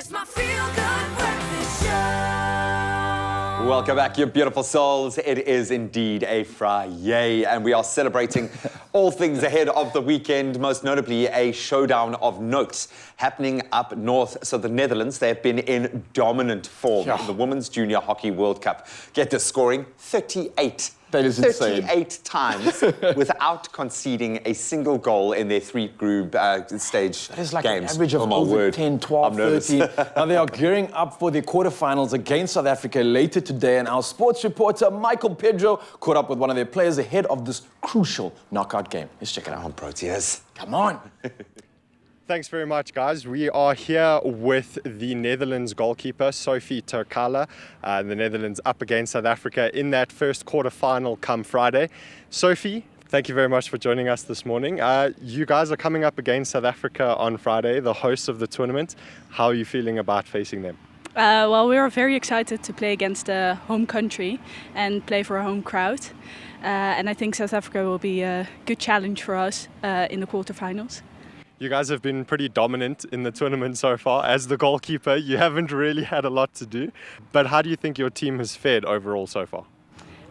It's my feel-good breakfast show. Welcome back, you beautiful souls. It is indeed a Friday, and we are celebrating all things ahead of the weekend, most notably a showdown of note happening up north. So the Netherlands, they have been in dominant form in the Women's Junior Hockey World Cup. Get this, scoring 38. That is insane. 38 times without conceding a single goal in their three-group stage That is like games. an average of over 10, 12, 13. Now they are gearing up for the quarterfinals against South Africa later today, and our sports reporter, Michael Pedro, caught up with one of their players ahead of this crucial knockout game. Let's check it out. Come on, Proteas. Come on. Thanks very much, guys. We are here with the Netherlands goalkeeper, Sophie Turkala. The Netherlands up against South Africa in that first quarter-final come Friday. Sophie, thank you very much for joining us this morning. You guys are coming up against South Africa on Friday, the hosts of the tournament. How are you feeling about facing them? Well, we are very excited to play against the home country and play for a home crowd. And I think South Africa will be a good challenge for us in the quarterfinals. You guys have been pretty dominant in the tournament so far. As the goalkeeper, you haven't really had a lot to do. But how do you think your team has fared overall so far?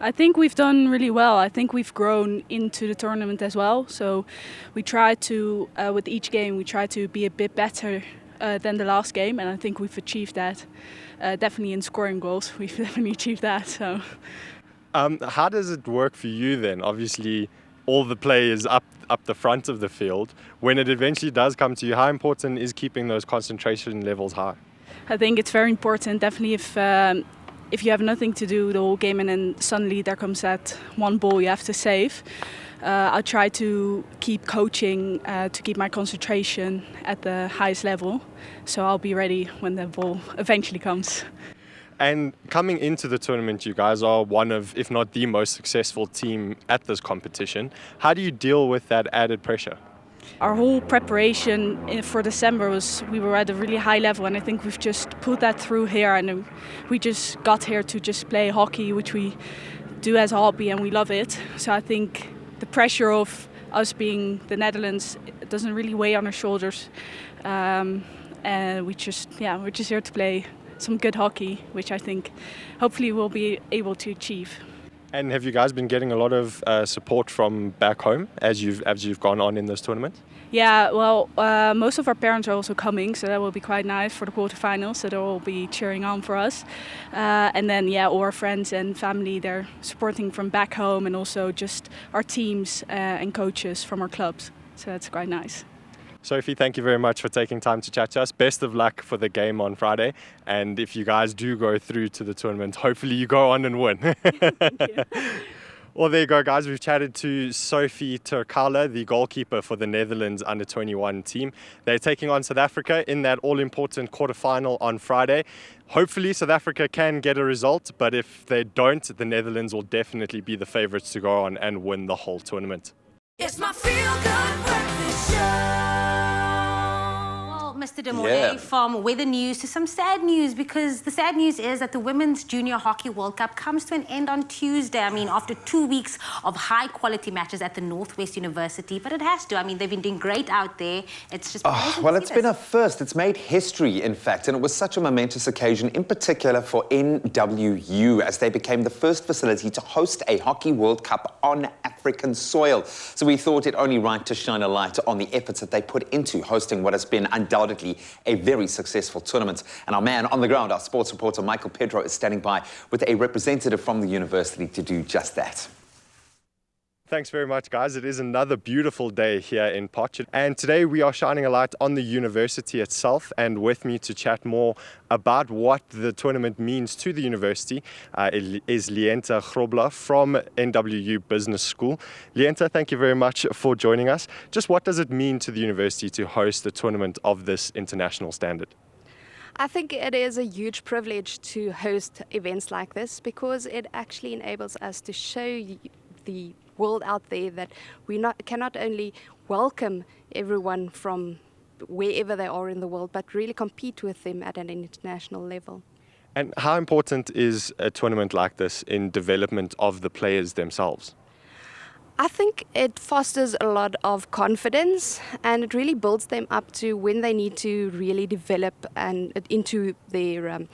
I think we've done really well. I think we've grown into the tournament as well. So we try to, with each game, we try to be a bit better than the last game. And I think we've achieved that. Definitely in scoring goals, we've definitely achieved that. So, how does it work for you then? Obviously, all the play is up the front of the field. When it eventually does come to you, how important is keeping those concentration levels high? I think it's very important, definitely if you have nothing to do the whole game and then suddenly there comes that one ball you have to save. I'll try to keep coaching to keep my concentration at the highest level, so I'll be ready when the ball eventually comes. And coming into the tournament, you guys are one of, if not the most successful team at this competition. How do you deal with that added pressure? Our whole preparation for December we were at a really high level, and I think we've just put that through here, and we just got here to just play hockey, which we do as a hobby and we love it. So I think the pressure of us being the Netherlands doesn't really weigh on our shoulders. And we're just here to play some good hockey, which I think hopefully we'll be able to achieve. And have you guys been getting a lot of support from back home as you've gone on in this tournament? Yeah, well, most of our parents are also coming, so that will be quite nice for the quarterfinals. So they'll all be cheering on for us. And then, all our friends and family, they're supporting from back home, and also just our teams and coaches from our clubs. So that's quite nice. Sophie, thank you very much for taking time to chat to us. Best of luck for the game on Friday. And if you guys do go through to the tournament, hopefully you go on and win. Thank you. Well, there you go, guys. We've chatted to Sophie Turkala, the goalkeeper for the Netherlands under-21 team. They're taking on South Africa in that all-important quarterfinal on Friday. Hopefully, South Africa can get a result, but if they don't, the Netherlands will definitely be the favourites to go on and win the whole tournament. It's my feel-good breakfast show. Mr. De Mornay, from weather news to some sad news, because the sad news is that the Women's Junior Hockey World Cup comes to an end on Tuesday. I mean, after 2 weeks of high-quality matches at the Northwest University, but it has to. I mean, they've been doing great out there. It's just well, it's been a first. It's made history, in fact, and it was such a momentous occasion, in particular for NWU, as they became the first facility to host a Hockey World Cup on African soil. So we thought it only right to shine a light on the efforts that they put into hosting what has been undoubtedly a very successful tournament. And our man on the ground, our sports reporter Michael Pedro, is standing by with a representative from the university to do just that. Thanks very much, guys. It is another beautiful day here in Potchefstroom. And today we are shining a light on the university itself. And with me to chat more about what the tournament means to the university is Lienta Grobler from NWU Business School. Lienta, thank you very much for joining us. Just what does it mean to the university to host a tournament of this international standard? I think it is a huge privilege to host events like this, because it actually enables us to show the world out there that we can not only welcome everyone from wherever they are in the world, but really compete with them at an international level. And how important is a tournament like this in development of the players themselves? I think it fosters a lot of confidence, and it really builds them up to when they need to really develop and into their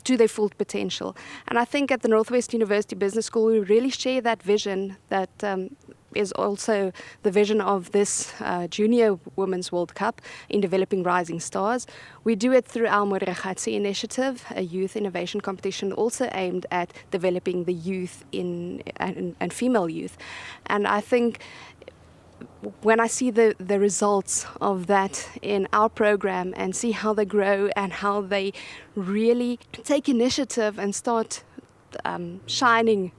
to their full potential. And I think at the Northwest University Business School, we really share that vision that is also the vision of this Junior Women's World Cup in developing rising stars. We do it through our Moregatsi initiative, a youth innovation competition also aimed at developing the youth and female youth. And I think when I see the results of that in our program and see how they grow and how they really take initiative and start shining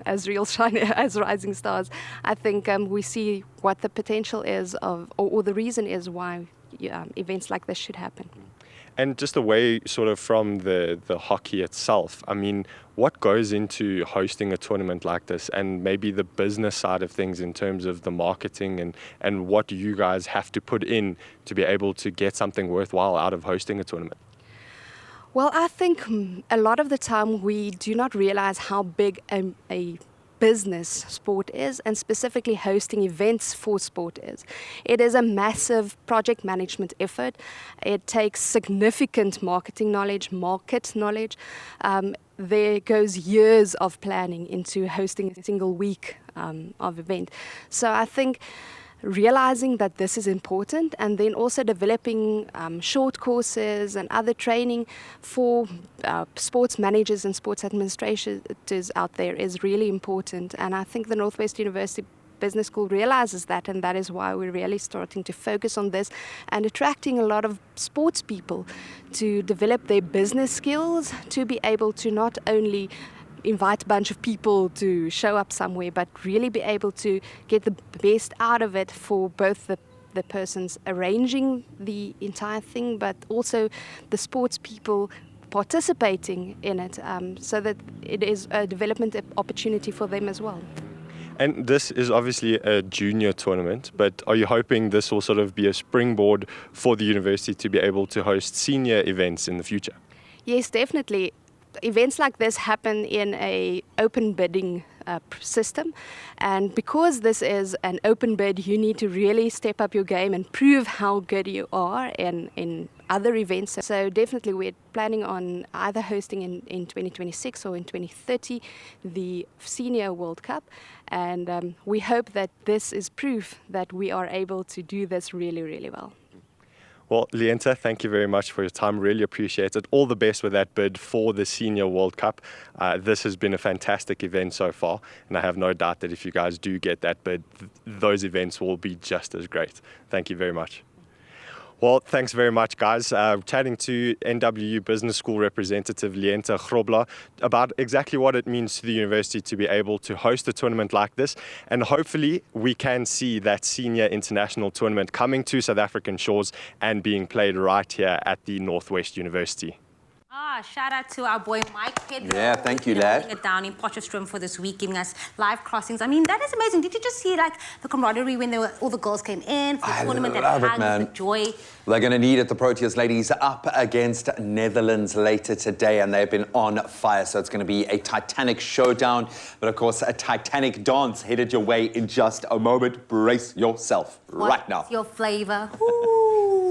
as rising stars, I think we see what the potential is of, or the reason is why events like this should happen. And just away sort of from the hockey itself, I mean, what goes into hosting a tournament like this, and maybe the business side of things in terms of the marketing and what you guys have to put in to be able to get something worthwhile out of hosting a tournament? Well, I think a lot of the time we do not realize how big a business sport is, and specifically hosting events for sport is. It is a massive project management effort. It takes significant market knowledge. There goes years of planning into hosting a single week of event. So I think realizing that this is important, and then also developing short courses and other training for sports managers and sports administrators out there is really important. And I think the Northwest University Business School realizes that, and that is why we're really starting to focus on this and attracting a lot of sports people to develop their business skills, to be able to not only invite a bunch of people to show up somewhere, but really be able to get the best out of it for both the persons arranging the entire thing, but also the sports people participating in it, so that it is a development opportunity for them as well. And this is obviously a junior tournament, but are you hoping this will sort of be a springboard for the university to be able to host senior events in the future? Yes, definitely. Events like this happen in an open bidding system, and because this is an open bid, you need to really step up your game and prove how good you are in other events. So definitely we're planning on either hosting in 2026 or in 2030 the Senior World Cup, and we hope that this is proof that we are able to do this really, really well. Well, Lienta, thank you very much for your time. Really appreciate it. All the best with that bid for the Senior World Cup. This has been a fantastic event so far, and I have no doubt that if you guys do get that bid, those events will be just as great. Thank you very much. Well, thanks very much, guys. Chatting to NWU Business School representative Lienta Grobler about exactly what it means to the university to be able to host a tournament like this. And hopefully we can see that senior international tournament coming to South African shores and being played right here at the Northwest University. Shout out to our boy Mike Pedro. Yeah, thank you, lad. Holding it down in Potchefstroom for this week, giving us live crossings. I mean, that is amazing. Did you just see like the camaraderie when all the girls came in for the tournament? Love that it, man. The joy. They're going to need it. The Proteas ladies up against Netherlands later today, and they've been on fire. So it's going to be a Titanic showdown, but of course a Titanic dance headed your way in just a moment. Brace yourself right now. What's your flavor? Ooh.